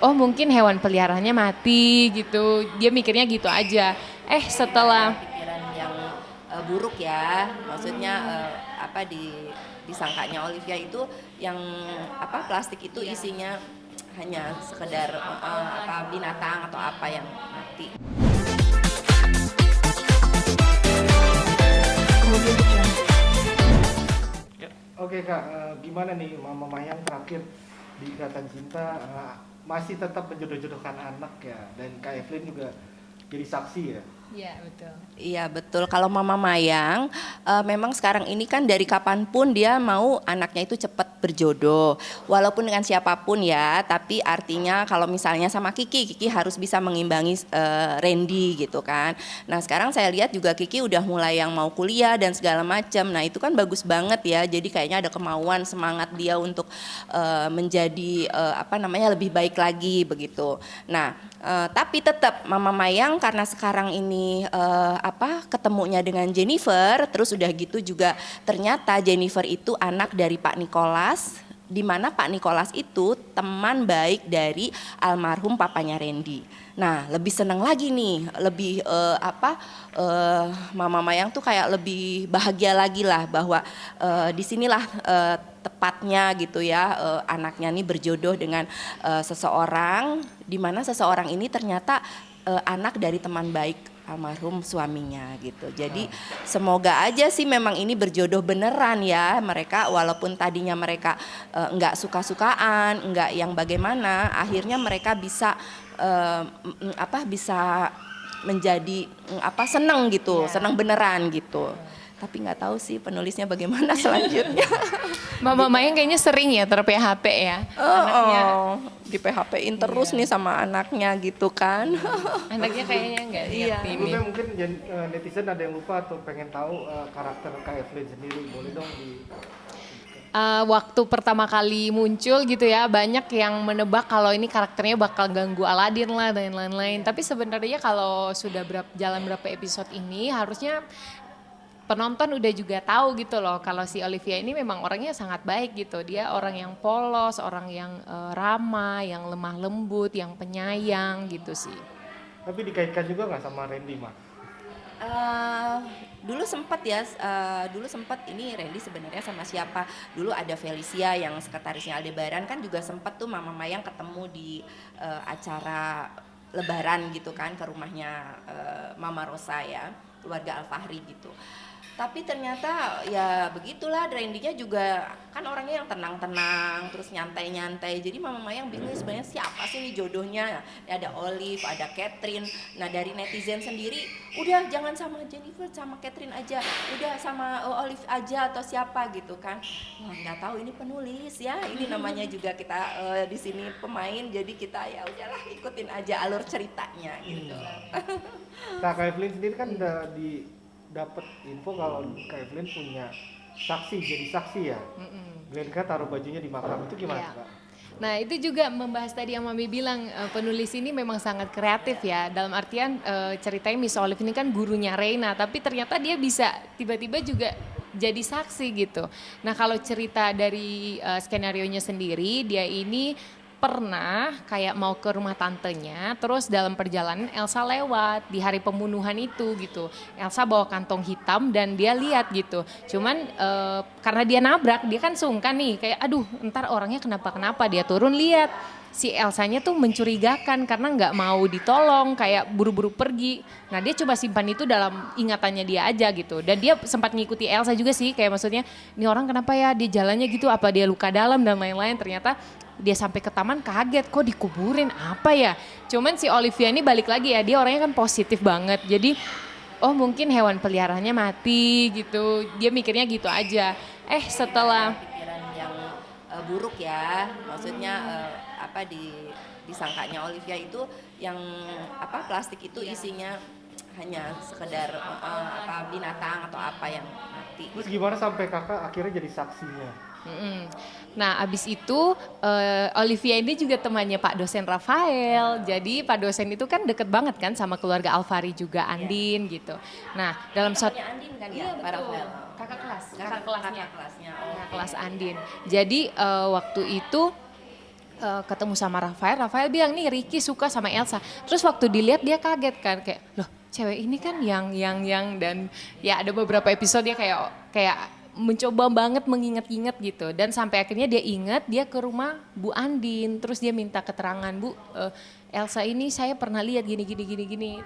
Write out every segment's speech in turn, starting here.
oh mungkin hewan peliharaannya mati gitu. Dia mikirnya gitu aja. Setelah Pikiran yang buruk ya, maksudnya apa disangkanya Olivia itu yang apa plastik itu isinya hanya sekedar apa binatang atau apa yang mati. Oke Kak, gimana nih Mama Mayang terakhir di Ikatan Cinta masih tetap menjodoh-jodohkan anak ya, dan Kak Evelyn juga jadi saksi ya. Iya betul. Iya betul, kalau Mama Mayang memang sekarang ini kan dari kapanpun dia mau anaknya itu cepat berjodoh. Walaupun dengan siapapun ya, tapi artinya kalau misalnya sama Kiki harus bisa mengimbangi Randy gitu kan. Nah sekarang saya lihat juga Kiki udah mulai yang mau kuliah dan segala macam. Nah itu kan bagus banget ya, jadi kayaknya ada kemauan semangat dia untuk menjadi apa namanya lebih baik lagi begitu. Nah tapi tetap Mama Mayang karena sekarang ini ketemunya dengan Jennifer, terus udah gitu juga ternyata Jennifer itu anak dari Pak Nicholas, di mana Pak Nicholas itu teman baik dari almarhum papanya Randy. Nah lebih senang lagi nih, lebih Mama Mayang tuh kayak lebih bahagia lagi lah bahwa disinilah tepatnya gitu ya anaknya nih berjodoh dengan seseorang, di mana seseorang ini ternyata anak dari teman baik almarhum suaminya gitu. Jadi semoga aja sih memang ini berjodoh beneran ya mereka, walaupun tadinya mereka nggak suka-sukaan, nggak yang bagaimana, akhirnya mereka bisa bisa menjadi seneng gitu, seneng beneran gitu. Tapi nggak tahu sih penulisnya bagaimana selanjutnya. Mama Mayang kayaknya sering ya ter-PHP ya. Anaknya Di PHP-in terus nih sama anaknya gitu kan. anaknya kayaknya nggak Iya. ngerti ini. Sebelumnya mungkin netizen ada yang lupa atau pengen tahu karakter Kak Evelyn sendiri, boleh dong di Waktu pertama kali muncul gitu ya, banyak yang menebak kalau ini karakternya bakal ganggu Aladin lah dan lain-lain. Tapi sebenarnya kalau sudah jalan berapa episode ini, harusnya penonton udah juga tahu gitu loh kalau si Olivia ini memang orangnya sangat baik gitu. Dia orang yang polos, orang yang ramah, yang lemah lembut, yang penyayang gitu sih. tapi dikaitkan juga nggak sama Randy mah? Dulu sempat ya, dulu sempat ini Randy sebenarnya sama siapa? Dulu ada Felicia yang sekretarisnya Aldebaran, kan juga sempat tuh Mama Mayang ketemu di acara Lebaran gitu kan ke rumahnya Mama Rosa ya, keluarga Alfahri gitu. Tapi ternyata ya begitulah, Randy-nya juga kan orangnya yang tenang-tenang, terus nyantai-nyantai. Jadi Mama Mayang bingung sebenarnya siapa sih nih jodohnya. Ada Olive, ada Catherine. Nah dari netizen sendiri, udah jangan sama Jennifer, sama Catherine aja. Udah sama Olive aja atau siapa gitu kan. Wah nggak tahu ini penulis ya. Ini namanya juga kita di sini pemain, jadi kita ya udahlah ikutin aja alur ceritanya gitu. Nah Kak Evelyn sendiri kan udah dapat info kalau Kak Evelyn punya saksi, jadi saksi ya. Glenka taruh bajunya di makam, itu gimana Iya. Kak? Nah itu juga membahas tadi yang Mami bilang, penulis ini memang sangat kreatif ya. Dalam artian ceritanya Miss Olive ini kan gurunya Reina, tapi ternyata dia bisa tiba-tiba juga jadi saksi gitu. Nah kalau cerita dari skenarionya sendiri, dia ini pernah kayak mau ke rumah tantenya, terus dalam perjalanan Elsa lewat di hari pembunuhan itu gitu. Elsa bawa kantong hitam dan dia lihat gitu. Cuman karena dia nabrak, dia kan sungkan nih, kayak aduh ntar orangnya kenapa-kenapa, dia turun lihat. Si Elsanya tuh mencurigakan karena nggak mau ditolong, kayak buru-buru pergi. Nah dia coba simpan itu dalam ingatannya dia aja gitu. Dan dia sempat ngikuti Elsa juga sih, kayak maksudnya ini orang kenapa ya dia jalannya gitu, apa dia luka dalam dan lain-lain. Ternyata dia sampai ke taman kaget, kok dikuburin apa ya. Cuman si Olivia ini balik lagi ya, dia orangnya kan positif banget. Jadi oh mungkin hewan peliharaannya mati gitu, dia mikirnya gitu aja. Setelah Pikiran yang buruk ya, maksudnya disangkanya Olivia itu yang apa plastik itu isinya hanya sekedar binatang atau apa yang mati. Terus gimana sampai kakak akhirnya jadi saksinya? Nah abis itu Olivia ini juga temannya Pak dosen Rafael. Jadi Pak dosen itu kan deket banget kan sama keluarga Alfari juga, Andin gitu. Nah dalam suatu Kakaknya Andin kan ya, Pak Rafael. kakak kelas, Kakak kelasnya. kakak kelas Andin. Jadi waktu itu ketemu sama Rafael, Rafael bilang nih Ricky suka sama Elsa. Terus waktu dilihat dia kaget kan kayak loh cewek ini kan yang dan ya ada beberapa episode dia kayak mencoba banget mengingat-ingat gitu dan sampai akhirnya dia ingat dia ke rumah Bu Andin terus dia minta keterangan Bu Elsa ini saya pernah lihat gini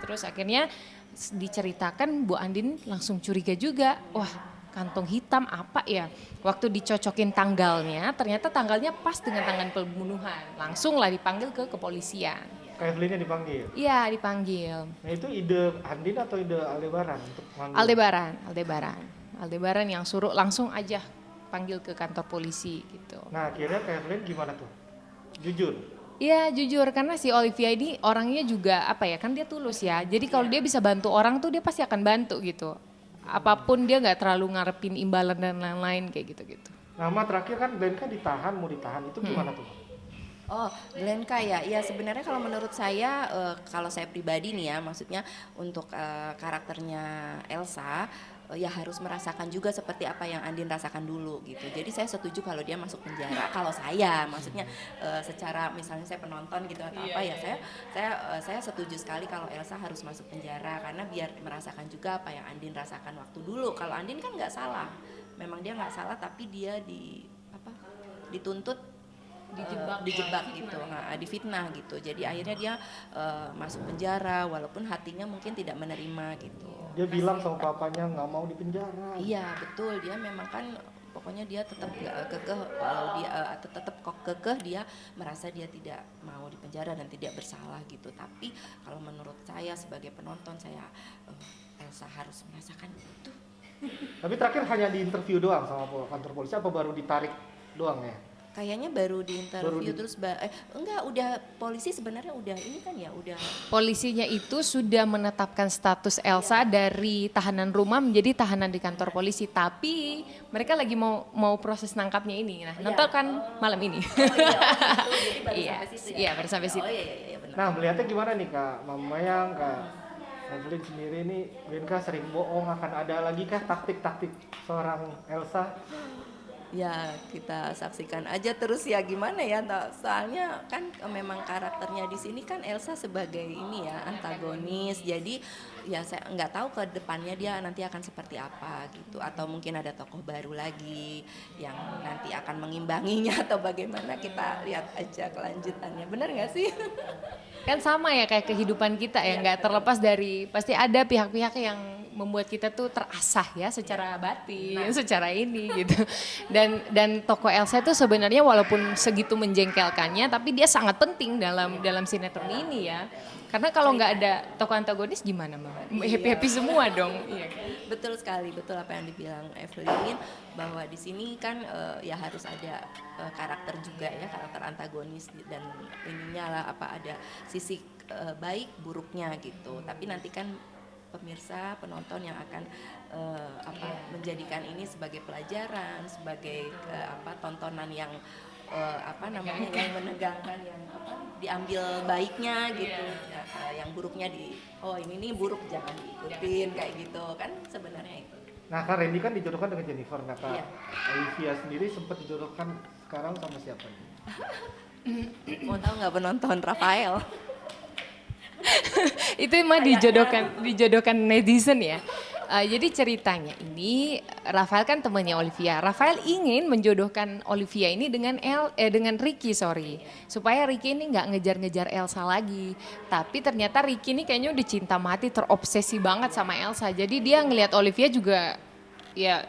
terus akhirnya diceritakan Bu Andin langsung curiga juga wah kantong hitam apa ya waktu dicocokin tanggalnya ternyata tanggalnya pas dengan tanggal pembunuhan langsung lah dipanggil ke kepolisian. Kak Evelynnya dipanggil. Iya dipanggil. Nah itu ide Andin atau ide Aldebaran untuk manggil? Aldebaran yang suruh langsung aja panggil ke kantor polisi gitu. Nah akhirnya Kak Evelyn gimana tuh? Jujur? Iya jujur karena si Olivia ini orangnya juga apa ya kan dia tulus ya. Jadi kalau dia bisa bantu orang tuh dia pasti akan bantu gitu. Apapun dia nggak terlalu ngarepin imbalan dan lain-lain kayak gitu-gitu. Nama terakhir kan Glenka mau ditahan itu gimana tuh? Oh, Glenka ya sebenarnya kalau menurut saya, kalau saya pribadi nih ya, maksudnya untuk karakternya Elsa, ya harus merasakan juga seperti apa yang Andin rasakan dulu gitu. Jadi saya setuju kalau dia masuk penjara. Kalau saya, maksudnya secara misalnya saya penonton gitu atau apa ya, saya setuju sekali kalau Elsa harus masuk penjara karena biar merasakan juga apa yang Andin rasakan waktu dulu. Kalau Andin kan nggak salah, memang dia nggak salah, tapi dia dituntut dijebak gitu, difitnah gitu. Jadi akhirnya dia masuk penjara walaupun hatinya mungkin tidak menerima gitu. Dia bilang sama papanya nggak mau di penjara. Iya betul, dia memang kan pokoknya dia tetap kekeh, walau dia tetap kekeh, dia merasa dia tidak mau di penjara dan tidak bersalah gitu. Tapi kalau menurut saya sebagai penonton Elsa harus merasakan itu. Tapi terakhir hanya di interview doang sama kantor polisi apa baru ditarik doang ya? Kayaknya baru di interview terus enggak udah polisi sebenarnya udah ini kan ya udah Polisinya itu sudah menetapkan status Elsa dari tahanan rumah menjadi tahanan di kantor polisi tapi mereka lagi mau proses nangkapnya ini. Nah, nonton kan malam ini. Iya, baru sampai situ. Oh iya benar. Nah melihatnya gimana nih Kak Mama yang Kak Evelyn sendiri nih Glenka sering bohong akan ada lagi kah taktik-taktik seorang Elsa? Ya kita saksikan aja terus ya gimana ya, soalnya kan memang karakternya di sini kan Elsa sebagai ini ya antagonis, jadi ya saya nggak tahu ke depannya dia nanti akan seperti apa gitu, atau mungkin ada tokoh baru lagi yang nanti akan mengimbanginya atau bagaimana, kita lihat aja kelanjutannya, benar nggak sih? Kan sama ya kayak kehidupan kita ya, nggak terlepas dari pasti ada pihak-pihak yang membuat kita tuh terasah ya secara batin, secara ini gitu. Dan tokoh Elsa itu sebenarnya walaupun segitu menjengkelkannya, tapi dia sangat penting dalam sinetron ini ya. Karena kalau nggak ada tokoh antagonis gimana Mbak? Happy semua dong. Iya. Betul sekali, betul apa yang dibilang Evelyn, bahwa di sini kan ya harus ada karakter juga ya, karakter antagonis dan ininya lah apa ada sisi baik buruknya gitu. Tapi nanti kan pemirsa penonton yang akan menjadikan ini sebagai pelajaran, sebagai tontonan yang yang menegangkan, yang diambil baiknya gitu, yang buruknya ini nih buruk jangan diikutin kayak gitu kan sebenarnya itu. Nah Kak Randy kan dijodohkan dengan Jennifer, nah Kak Iya. Olivia sendiri sempat dijodohkan sekarang sama siapa nih? Mau tahu nggak penonton? Rafael. Itu emang dijodohkan netizen ya. Jadi ceritanya ini Rafael kan temannya Olivia. Rafael ingin menjodohkan Olivia ini dengan Ricky, supaya Ricky ini nggak ngejar-ngejar Elsa lagi. Tapi ternyata Ricky ini kayaknya udah cinta mati, terobsesi banget sama Elsa. Jadi dia ngelihat Olivia juga ya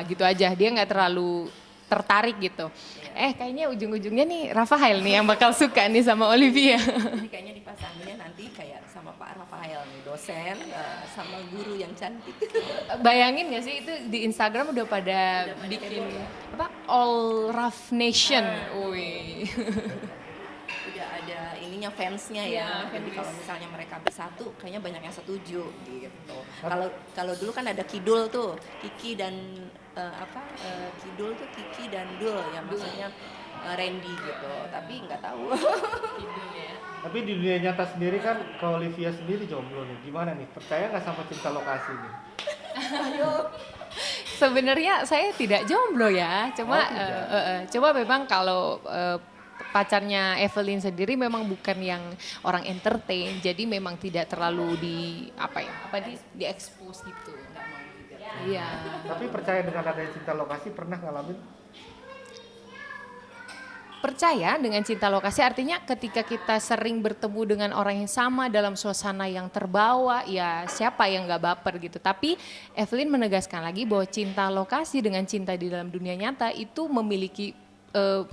gitu aja. Dia nggak terlalu tertarik gitu. Kayaknya ujung-ujungnya nih Rafael nih yang bakal suka nih sama Olivia. Jadi kayaknya dipasanginnya nanti kayak sama Pak Rafael nih, dosen sama guru yang cantik. Bayangin gak sih itu di Instagram udah pada bikin All Raf Nation. Wih. Udah ada ininya fansnya ya. Jadi kalau misalnya mereka bersatu kayaknya banyak yang setuju gitu. Kalau dulu kan ada Kidul tuh, Kiki dan Kidul tuh Kiki dan Dul ya, maksudnya Randy gitu. Tapi nggak tahu. Tapi di dunia nyata sendiri kan kalau Olivia sendiri jomblo nih, gimana nih? Percaya nggak sama cinta lokasi nih? Sebenarnya saya tidak jomblo ya, cuma memang kalau pacarnya Evelyn sendiri memang bukan yang orang entertain, jadi memang tidak terlalu di expose gitu. Iya. Tapi percaya dengan adanya cinta lokasi, pernah ngalamin? Percaya dengan cinta lokasi artinya ketika kita sering bertemu dengan orang yang sama dalam suasana yang terbawa, ya siapa yang gak baper gitu. Tapi Evelyn menegaskan lagi bahwa cinta lokasi dengan cinta di dalam dunia nyata itu memiliki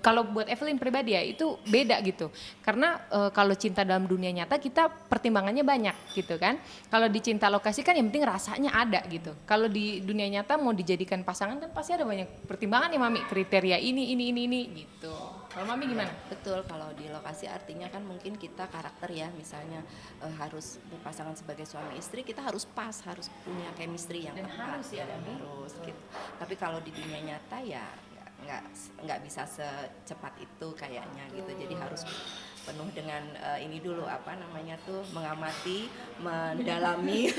kalau buat Evelyn pribadi ya itu beda gitu. Karena kalau cinta dalam dunia nyata kita pertimbangannya banyak gitu kan. Kalau di cinta lokasi kan yang penting rasanya ada gitu. Kalau di dunia nyata mau dijadikan pasangan kan pasti ada banyak pertimbangan ya Mami, kriteria ini gitu. Kalau Mami gimana? Betul, kalau di lokasi artinya kan mungkin kita karakter ya, misalnya harus berpasangan sebagai suami istri, kita harus pas, harus punya chemistry yang Dan tepat. harus ya, Mami. Harus gitu. Tapi kalau di dunia nyata ya nggak bisa secepat itu kayaknya gitu. Jadi harus penuh dengan ini dulu mengamati, mendalami,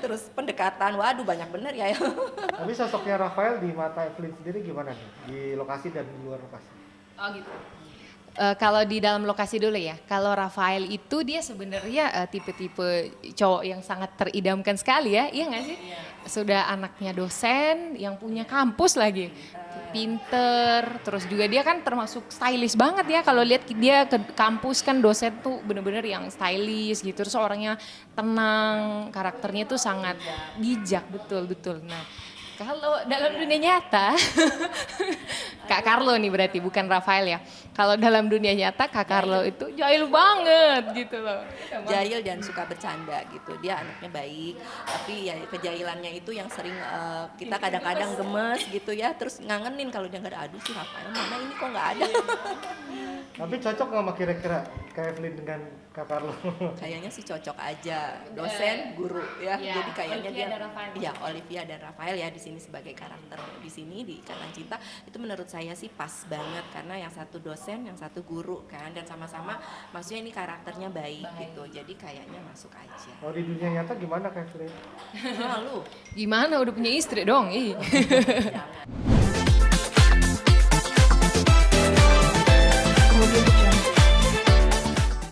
terus pendekatan. Waduh banyak bener ya. Tapi sosoknya Rafael di mata Evelyn sendiri gimana nih? Di lokasi dan di luar lokasi? Oh gitu. Kalau di dalam lokasi dulu ya, kalau Rafael itu dia sebenarnya tipe-tipe cowok yang sangat teridamkan sekali ya, iya nggak sih? Sudah anaknya dosen, yang punya kampus lagi, pinter, terus juga dia kan termasuk stylish banget ya. Kalau lihat dia ke kampus kan dosen tuh bener-bener yang stylish gitu, terus orangnya tenang, karakternya tuh sangat bijak, betul. Nah, kalau dalam dunia nyata, Kak Carlo nih berarti bukan Rafael ya. Kalau dalam dunia nyata Kak Carlo itu jahil banget gitu loh. Jahil dan suka bercanda gitu. Dia anaknya baik, tapi ya kejailannya itu yang sering kita kadang-kadang gemes gitu ya. Terus ngangenin kalau dia nggak ada, aduh si Rafael mana ini kok nggak ada. Tapi cocok nggak sama kira-kira Kak Evelyn dengan Kak Carlo? Kayaknya sih cocok aja, dosen, guru ya. Ya, Jadi kayaknya Olivia dia, dan Rafael. ya Olivia dan Rafael ya di sini sebagai karakter di sini di Ikatan Cinta itu menurut saya sih pas banget karena yang satu dosen, yang satu guru kan, dan sama-sama maksudnya ini karakternya baik gitu. Jadi kayaknya masuk aja. Kalau di dunia nyata gimana Kak Evelyn? Lalu Gimana udah punya istri dong? Ih. jangan. Kemudian